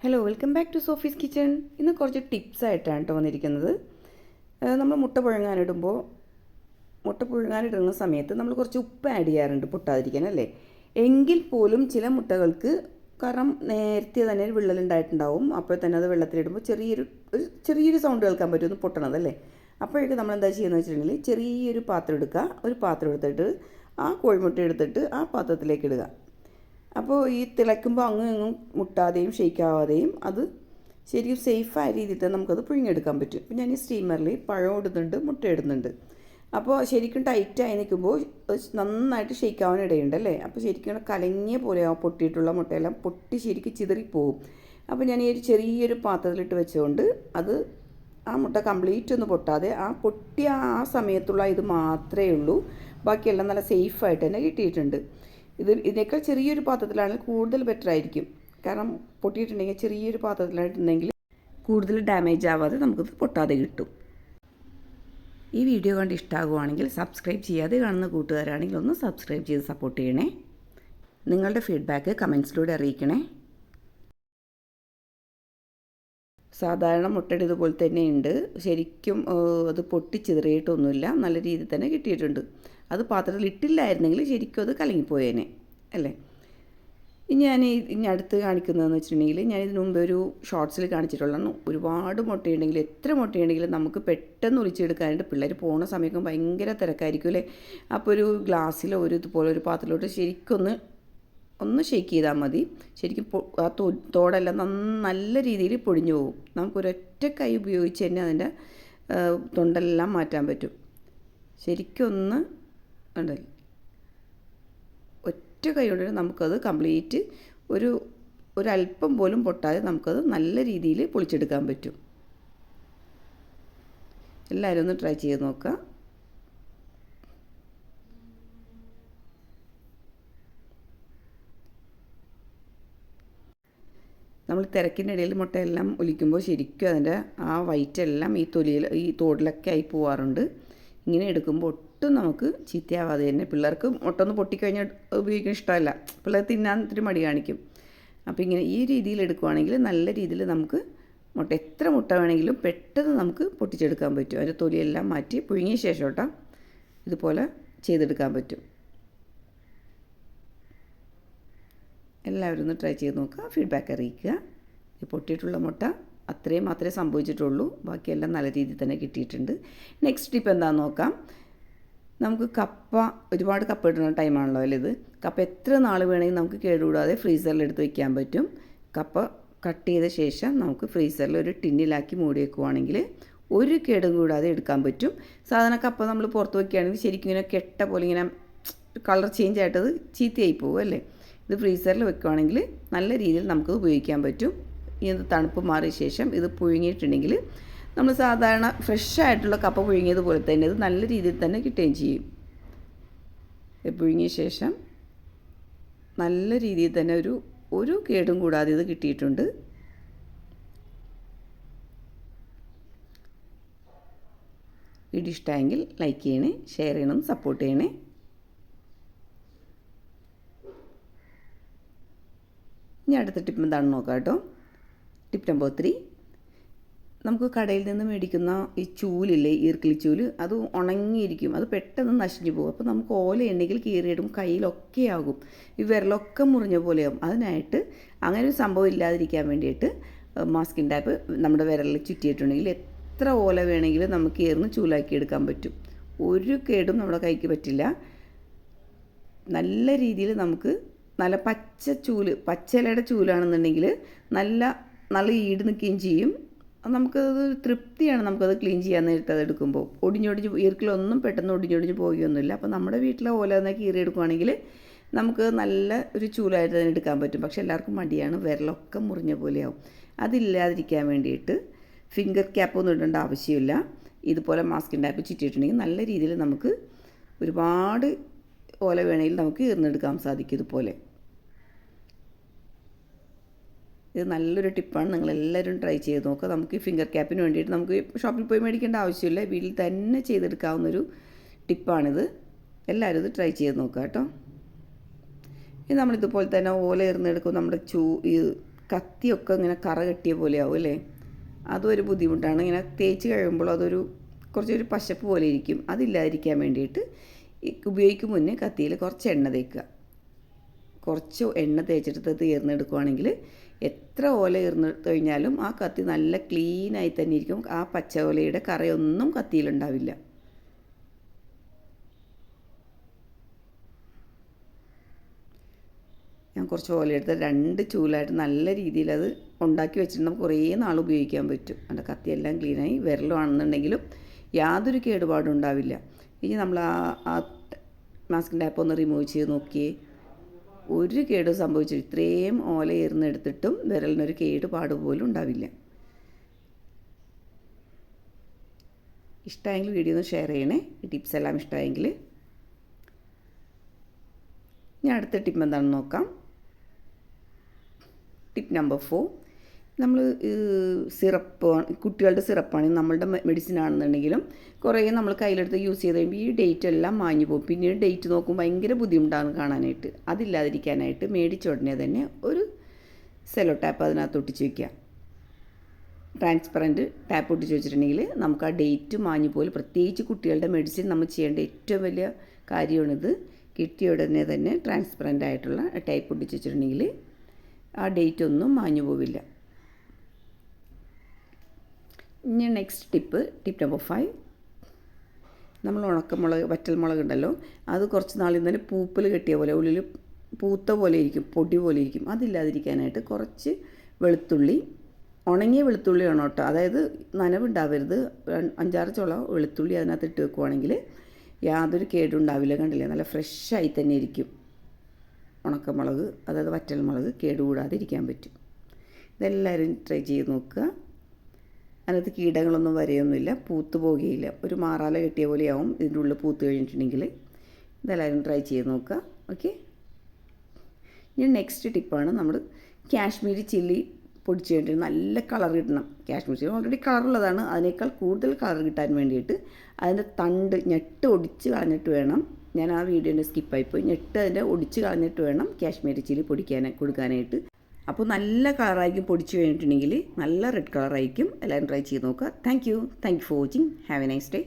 Hello, welcome back to Sophie's kitchen. ഇന്ന് കുറച്ച് tips ആയിട്ടാണ് കേട്ടോ വന്നിരിക്കുന്നത്. നമ്മൾ മുട്ട പുഴുങ്ങാനിടുന്ന സമയത്ത് നമ്മൾ കുറച്ച് ഉപ്പ് ആഡ് ചെയ്യാറുണ്ട് പൊട്ടാതിരിക്കാൻ, അല്ലേ? എങ്കിൽ പോലും ചില മുട്ടകൾക്ക്, കാരണം നേരത്തെ തന്നെ ഒരു വിള്ളലുണ്ടായിട്ടുണ്ടാവും, അപ്പോൾ തന്നെ അത് വെള്ളത്തിലിടുമ്പോൾ ചെറിയൊരു സൗണ്ട് കേൾക്കാൻ പറ്റും, ഒന്ന് പൊട്ടണതല്ലേ. അപ്പോഴേക്ക് നമ്മൾ എന്താ ചെയ്യുന്നത് വെച്ചിട്ടുണ്ടെങ്കിൽ, ചെറിയൊരു പാത്രം എടുക്കുക. ഒരു പാത്രം എടുത്തിട്ട് ആ കോഴിമുട്ട എടുത്തിട്ട് ആ പാത്രത്തിലേക്ക് ഇടുക. അപ്പോൾ ഈ തിളയ്ക്കുമ്പോൾ അങ്ങും ഇങ്ങും മുട്ടാതെയും ഷെയ്ക്കാവാതെയും അത് ശരിക്കും സേഫായ രീതിയിൽ തന്നെ നമുക്കത് പുഴുങ്ങിയെടുക്കാൻ പറ്റും. ഇപ്പോൾ ഞാൻ ഈ സ്റ്റീമറിൽ പഴം ഇടുന്നുണ്ട്, മുട്ട ഇടുന്നുണ്ട്. അപ്പോൾ ശരിക്കും ടൈറ്റായി നിൽക്കുമ്പോൾ നന്നായിട്ട് ഷെയ്ക്കാവാൻ ഇടയുണ്ട്, അല്ലേ? അപ്പോൾ ശരിക്കും കലങ്ങിയ പോലെയാവും, പൊട്ടിയിട്ടുള്ള മുട്ടയെല്ലാം പൊട്ടി ശരിക്കും ചിതറിപ്പോവും. അപ്പോൾ ഞാൻ ഈ ഒരു ചെറിയൊരു പാത്രത്തിലിട്ട് വെച്ചുകൊണ്ട് അത് ആ മുട്ട കംപ്ലീറ്റ് ഒന്നും പൊട്ടാതെ ആ പൊട്ടിയ ആ സമയത്തുള്ള ഇത് മാത്രമേ ഉള്ളൂ, ബാക്കിയെല്ലാം നല്ല സേഫായിട്ട് തന്നെ കിട്ടിയിട്ടുണ്ട്. ഇതിനേക്കാൾ ചെറിയൊരു പാത്രത്തിലാണെങ്കിൽ കൂടുതൽ ബെറ്റർ ആയിരിക്കും. കാരണം പൊട്ടിയിട്ടുണ്ടെങ്കിൽ ചെറിയൊരു പാത്രത്തിലായിട്ടുണ്ടെങ്കിൽ കൂടുതൽ ഡാമേജ് ആവാതെ നമുക്കിത് പൊട്ടാതെ കിട്ടും. ഈ വീഡിയോ കണ്ട് ഇഷ്ടമാകുവാണെങ്കിൽ സബ്സ്ക്രൈബ് ചെയ്യാതെ കാണുന്ന കൂട്ടുകാരാണെങ്കിൽ ഒന്ന് സബ്സ്ക്രൈബ് ചെയ്ത് സപ്പോർട്ട് ചെയ്യണേ. നിങ്ങളുടെ ഫീഡ്ബാക്ക് കമൻസിലൂടെ അറിയിക്കണേ. സാധാരണ മുട്ടയുടെ ഇതുപോലെ തന്നെയുണ്ട്, ശരിക്കും അത് പൊട്ടിച്ചിതറിയിട്ടൊന്നുമില്ല, നല്ല രീതിയിൽ തന്നെ കിട്ടിയിട്ടുണ്ട്. അത് പാത്രത്തിൽ ഇട്ടില്ലായിരുന്നെങ്കിൽ ശരിക്കും അത് കലങ്ങിപ്പോയേനെ, അല്ലേ? ഇനി അടുത്ത് കാണിക്കുന്നതെന്ന് വെച്ചിട്ടുണ്ടെങ്കിൽ, ഞാൻ ഇതിനു മുമ്പ് ഒരു ഷോർട്സിൽ കാണിച്ചിട്ടുള്ളതാണ്. ഒരുപാട് മുട്ടയുണ്ടെങ്കിൽ, എത്ര മുട്ടയുണ്ടെങ്കിലും നമുക്ക് പെട്ടെന്ന് ഒളിച്ചെടുക്കാനായിട്ട്, പിള്ളേർ പോകുന്ന സമയത്ത് ഭയങ്കര തിരക്കായിരിക്കും, അല്ലേ? അപ്പോൾ ഒരു ഗ്ലാസ്സിലോ ഇതുപോലെ ഒരു പാത്രത്തിലോട്ട് ശരിക്കൊന്ന് ഷെയ്ക്ക് ചെയ്താൽ മതി. ശരിക്കും ആ തോടെല്ലാം നല്ല രീതിയിൽ പൊടിഞ്ഞു പോകും. നമുക്കൊരൊറ്റ കൈ ഉപയോഗിച്ച് തന്നെ അതിൻ്റെ തൊണ്ടെല്ലാം മാറ്റാൻ പറ്റും. ശരിക്കും ഉണ്ടല്ലോ, ഒറ്റ കൈ കൊണ്ട് നമുക്കത് കംപ്ലീറ്റ് ഒരല്പം പോലും പൊട്ടാതെ നമുക്കത് നല്ല രീതിയിൽ പൊളിച്ചെടുക്കാൻ പറ്റും. എല്ലാവരും ഒന്ന് ട്രൈ ചെയ്ത് നോക്കുക. നമ്മൾ തിരക്കിനിടയിൽ മുട്ടയെല്ലാം ഒലിക്കുമ്പോൾ ശരിക്കും അതിൻ്റെ ആ വൈറ്റെല്ലാം ഈ തോടിലൊക്കെ ആയി പോവാറുണ്ട്. ഇങ്ങനെ എടുക്കുമ്പോൾ ഒട്ടും നമുക്ക് ചീത്തയാവാതെ തന്നെ, പിള്ളേർക്ക് മുട്ട ഒന്ന് പൊട്ടിക്കഴിഞ്ഞാൽ ഉപയോഗിക്കാൻ ഇഷ്ടമല്ല, പിള്ളേർ തിന്നാൻ ഇത്തിരി മടി കാണിക്കും. അപ്പോൾ ഇങ്ങനെ ഈ രീതിയിൽ എടുക്കുവാണെങ്കിൽ നല്ല രീതിയിൽ നമുക്ക് എത്ര മുട്ട വേണമെങ്കിലും പെട്ടെന്ന് നമുക്ക് പൊട്ടിച്ചെടുക്കാൻ പറ്റും. അതിൻ്റെ തൊലിയെല്ലാം മാറ്റി പുഴുങ്ങിയ ശേഷം ഇതുപോലെ ചെയ്തെടുക്കാൻ പറ്റും. എല്ലാവരും ഒന്ന് ട്രൈ ചെയ്ത് നോക്കുക, ഫീഡ്ബാക്ക് അറിയിക്കുക. ഈ പൊട്ടിയിട്ടുള്ള മുട്ട അത്രയും മാത്രമേ സംഭവിച്ചിട്ടുള്ളൂ, ബാക്കിയെല്ലാം നല്ല രീതിയിൽ തന്നെ കിട്ടിയിട്ടുണ്ട്. നെക്സ്റ്റ് ടിപ്പ് എന്താണെന്ന് നോക്കാം. നമുക്ക് ഒരുപാട് കപ്പ ഇടുന്ന ടൈമാണല്ലോ അല്ലേ ഇത്. കപ്പ എത്ര നാൾ വേണമെങ്കിൽ നമുക്ക് കേടുകൂടാതെ ഫ്രീസറിൽ എടുത്ത് വയ്ക്കാൻ പറ്റും. കപ്പ കട്ട് ചെയ്ത ശേഷം നമുക്ക് ഫ്രീസറിൽ ഒരു ടിന്നിലാക്കി മൂടി വെക്കുവാണെങ്കിൽ ഒരു കേടും കൂടാതെ എടുക്കാൻ പറ്റും. സാധാരണ കപ്പ നമ്മൾ പുറത്ത് വയ്ക്കുകയാണെങ്കിൽ ശരിക്കും ഇങ്ങനെ കെട്ട പോലെ ഇങ്ങനെ കളർ ചേഞ്ച് ആയിട്ടത് ചീത്തയായി പോകും, അല്ലേ? ഇത് ഫ്രീസറിൽ വെക്കുകയാണെങ്കിൽ നല്ല രീതിയിൽ നമുക്കത് ഉപയോഗിക്കാൻ പറ്റും. ഇത് തണുപ്പ് മാറിയ ശേഷം ഇത് പുഴുങ്ങിയിട്ടുണ്ടെങ്കിൽ നമ്മൾ സാധാരണ ഫ്രഷ് ആയിട്ടുള്ള കപ്പ പുഴുങ്ങിയതുപോലെ തന്നെ ഇത് നല്ല രീതിയിൽ തന്നെ കിട്ടുകയും ചെയ്യും. പുഴുങ്ങിയ ശേഷം നല്ല രീതിയിൽ തന്നെ ഒരു കേടും കൂടാതെ ഇത് കിട്ടിയിട്ടുണ്ട്. വീഡിയോ ഇഷ്ടമായെങ്കിൽ ലൈക്ക് ചെയ്യണേ, ഷെയർ ചെയ്യണം, സപ്പോർട്ട് ചെയ്യണേ. ഇനി അടുത്ത ടിപ്പ് എന്താണെന്ന് നോക്കാം കേട്ടോ. Tip number 3. നമുക്ക് കടയിൽ നിന്ന് മേടിക്കുന്ന ഈ ചൂലില്ലേ, ഈർക്കിലി ചൂല്, അത് ഉണങ്ങിയിരിക്കും, അത് പെട്ടെന്ന് നശിഞ്ഞു പോകും. അപ്പോൾ നമുക്ക് ഓലയുണ്ടെങ്കിൽ കീറിയിടും കയ്യിലൊക്കെ ആകും, ഈ വിരലൊക്കെ മുറിഞ്ഞ പോലെയാകും. അതിനായിട്ട് അങ്ങനെ ഒരു സംഭവം ഇല്ലാതിരിക്കാൻ വേണ്ടിയിട്ട് മാസ്കിൻ ടാപ്പ് നമ്മുടെ വിരലിൽ ചുറ്റിയിട്ടുണ്ടെങ്കിൽ എത്ര ഓല വേണമെങ്കിലും നമുക്ക് ഏർന്ന് ചൂലാക്കി എടുക്കാൻ പറ്റും. ഒരു കേടും നമ്മുടെ കൈക്ക് പറ്റില്ല. നല്ല രീതിയിൽ നമുക്ക് നല്ല പച്ചിലയുടെ ചൂലാണെന്നുണ്ടെങ്കിൽ നല്ല ഈട് നിൽക്കുകയും ചെയ്യും. നമുക്കത് തൃപ്തിയാണ്, നമുക്കത് ക്ലീൻ ചെയ്യാൻ നേരത്തെ അത് എടുക്കുമ്പോൾ. ഈർക്കിലൊന്നും പെട്ടെന്ന് ഒടിഞ്ഞൊടിഞ്ഞ് പോവുകയൊന്നുമില്ല. അപ്പോൾ നമ്മുടെ വീട്ടിലെ ഓല തന്നെ കീറിയെടുക്കുകയാണെങ്കിൽ നമുക്ക് നല്ല ഒരു ചൂലായിട്ട് തന്നെ എടുക്കാൻ പറ്റും. പക്ഷേ എല്ലാവർക്കും മടിയാണ്, വിരലൊക്കെ മുറിഞ്ഞ പോലെയാവും. അതില്ലാതിരിക്കാൻ വേണ്ടിയിട്ട് ഫിംഗർ ക്യാപ്പൊന്നും ഇടേണ്ട ആവശ്യമില്ല. ഇതുപോലെ മാസ്കിൻ ടാപ്പ് ചുറ്റിയിട്ടുണ്ടെങ്കിൽ നല്ല രീതിയിൽ നമുക്ക് ഒരുപാട് ഓല വേണമെങ്കിൽ നമുക്ക് ഈർന്നെടുക്കാൻ സാധിക്കും. ഇതുപോലെ ഇത് നല്ലൊരു ടിപ്പാണ്, നിങ്ങളെല്ലാവരും ട്രൈ ചെയ്ത് നോക്കുക. നമുക്ക് ഈ ഫിംഗർ ക്യാപ്പിന് വേണ്ടിയിട്ട് നമുക്ക് ഷോപ്പിൽ പോയി മേടിക്കേണ്ട ആവശ്യമില്ല, വീട്ടിൽ തന്നെ ചെയ്തെടുക്കാവുന്നൊരു ടിപ്പാണിത്. എല്ലാവരും ഇത് ട്രൈ ചെയ്ത് നോക്കുക കേട്ടോ. ഇത് നമ്മളിതുപോലെ തന്നെ ഓല എറിഞ്ഞെടുക്കും. നമ്മുടെ കത്തിയൊക്കെ ഇങ്ങനെ കറ കെട്ടിയ പോലെ ആവും അല്ലേ. അതും ഒരു ബുദ്ധിമുട്ടാണ്. ഇങ്ങനെ തേച്ച് കഴിയുമ്പോൾ അതൊരു കുറച്ചൊരു പശപ്പ് പോലെ ഇരിക്കും. അതില്ലാതിരിക്കാൻ വേണ്ടിയിട്ട് ഉപയോഗിക്കും മുന്നേ കത്തിയിൽ കുറച്ച് എണ്ണ തേക്കുക. കുറച്ച് എണ്ണ തേച്ചെടുത്ത് തീർന്നെടുക്കുകയാണെങ്കിൽ എത്ര ഓല ഈർന്ന് കഴിഞ്ഞാലും ആ കത്തി നല്ല ക്ലീനായി തന്നെ ഇരിക്കും. ആ പച്ച ഓലയുടെ കറയൊന്നും കത്തിയിലുണ്ടാവില്ല. ഞാൻ കുറച്ച് ഓല എടുത്ത് 2 ചൂലായിട്ട് നല്ല രീതിയിൽ അത് ഉണ്ടാക്കി വെച്ചിട്ട് നമുക്ക് കുറേ നാൾ ഉപയോഗിക്കാൻ പറ്റും. അതിൻ്റെ കത്തിയെല്ലാം ക്ലീനായി വിരലുവാണെന്നുണ്ടെങ്കിലും യാതൊരു കേടുപാടും ഉണ്ടാവില്ല. ഇനി നമ്മൾ ആ മാസ്കിൻ ടാപ്പ് ഒന്ന് റിമൂവ് ചെയ്ത് നോക്കിയേ, ഒരു കേടും സംഭവിച്ചില്ല. ഇത്രയും ഓല ഇരുന്നെടുത്തിട്ടും വിരലിനൊരു കേടുപാട് പോലും ഉണ്ടാവില്ല. ഇഷ്ടമായെങ്കിൽ വീഡിയോ ഒന്ന് ഷെയർ ചെയ്യണേ. ഈ ടിപ്സ് എല്ലാം ഇഷ്ടമായെങ്കിൽ. ഞാൻ അടുത്ത ടിപ്പ് എന്താണെന്ന് നോക്കാം. ടിപ്പ് നമ്പർ 4, നമ്മൾ സിറപ്പ് കുട്ടികളുടെ സിറപ്പാണെങ്കിൽ നമ്മളുടെ മെഡിസിൻ ആണെന്നുണ്ടെങ്കിലും കുറേ നമ്മൾ കയ്യിലെടുത്ത് യൂസ് ചെയ്ത് കഴിയുമ്പോൾ ഈ ഡേറ്റ് എല്ലാം മാഞ്ഞു പോകും. പിന്നീട് ഡേറ്റ് നോക്കുമ്പോൾ ഭയങ്കര ബുദ്ധിമുട്ടാണ് കാണാനായിട്ട്. അതില്ലാതിരിക്കാനായിട്ട് മേടിച്ച ഉടനെ തന്നെ ഒരു സെല്ലോ ടാപ്പ് അതിനകത്ത് ഒട്ടിച്ച് വയ്ക്കുക. ട്രാൻസ്പെറൻറ്റ് ടാപ്പ് ഒട്ടിച്ച് വെച്ചിട്ടുണ്ടെങ്കിൽ നമുക്ക് ആ ഡേറ്റ് മാഞ്ഞു പോലും. പ്രത്യേകിച്ച് കുട്ടികളുടെ മെഡിസിൻ നമ്മൾ ചെയ്യേണ്ട ഏറ്റവും വലിയ കാര്യമാണിത്. കിട്ടിയ ഉടനെ തന്നെ ട്രാൻസ്പെറൻ്റ് ആയിട്ടുള്ള ടൈപ്പ് ഒട്ടിച്ച് വെച്ചിട്ടുണ്ടെങ്കിൽ ആ ഡേറ്റ് ഒന്നും മാഞ്ഞു പോവില്ല. ഇനി നെക്സ്റ്റ് ടിപ്പ് നമ്പർ 5, നമ്മൾ ഉണക്കമുളക് വറ്റൽമുളക് ഉണ്ടല്ലോ, അത് കുറച്ച് നാളിൽ തന്നെ പൂപ്പൽ കെട്ടിയ പോലെ ഉള്ളിൽ പൂത്ത പോലെ ഇരിക്കും, പൊടി പോലെ ഇരിക്കും. അതില്ലാതിരിക്കാനായിട്ട് കുറച്ച് വെളുത്തുള്ളി, ഉണങ്ങിയ വെളുത്തുള്ളി വേണം കേട്ടോ. അതായത് നനവുണ്ടാവരുത്. 5-6 ചുള വെളുത്തുള്ളി അതിനകത്ത് ഇട്ട് വെക്കുവാണെങ്കിൽ യാതൊരു കേടുണ്ടാവില്ല. കണ്ടില്ലേ, നല്ല ഫ്രഷായി തന്നെ ഇരിക്കും. ഉണക്കമുളക് അതായത് വറ്റൽമുളക് കേടുകൂടാതെ ഇരിക്കാൻ പറ്റും. ഇതെല്ലാവരും ട്രൈ ചെയ്ത് നോക്കുക. അതിനകത്ത് കീടങ്ങളൊന്നും വരെയൊന്നുമില്ല, പൂത്ത് പോകുകയില്ല. ഒരു മാറാല കെട്ടിയ പോലെയാവും ഇതിൻ്റെ ഉള്ളിൽ പൂത്ത് കഴിഞ്ഞിട്ടുണ്ടെങ്കിൽ. ഇതെല്ലാവരും ട്രൈ ചെയ്ത് നോക്കുക. ഓക്കെ. ഇനി നെക്സ്റ്റ് ടിപ്പാണ് നമ്മൾ കാശ്മീരി ചില്ലി പൊടിച്ച് കഴിഞ്ഞിട്ട് നല്ല കളർ കിട്ടണം. കാശ്മീരി ചില്ലി ഓൾറെഡി കളറുള്ളതാണ്. അതിനേക്കാൾ കൂടുതൽ കളർ കിട്ടാൻ വേണ്ടിയിട്ട് അതിൻ്റെ തണ്ട് ഞെട്ട് ഒടിച്ച് കളഞ്ഞിട്ട് വേണം, ഞാൻ ആ വീഡിയോൻ്റെ സ്കിപ്പായിപ്പോയി, ഞെട്ട് അതിൻ്റെ ഒടിച്ച് കളഞ്ഞിട്ട് വേണം കാശ്മീരി ചില്ലി കൊടുക്കാനായിട്ട്. അപ്പോൾ നല്ല കളറായിരിക്കും. പൊടിച്ച് കഴിഞ്ഞിട്ടുണ്ടെങ്കിൽ നല്ല റെഡ് കളറായിരിക്കും. എല്ലാവരും ട്രൈ ചെയ്ത് നോക്കുക. Thank you for watching. Have A nice day.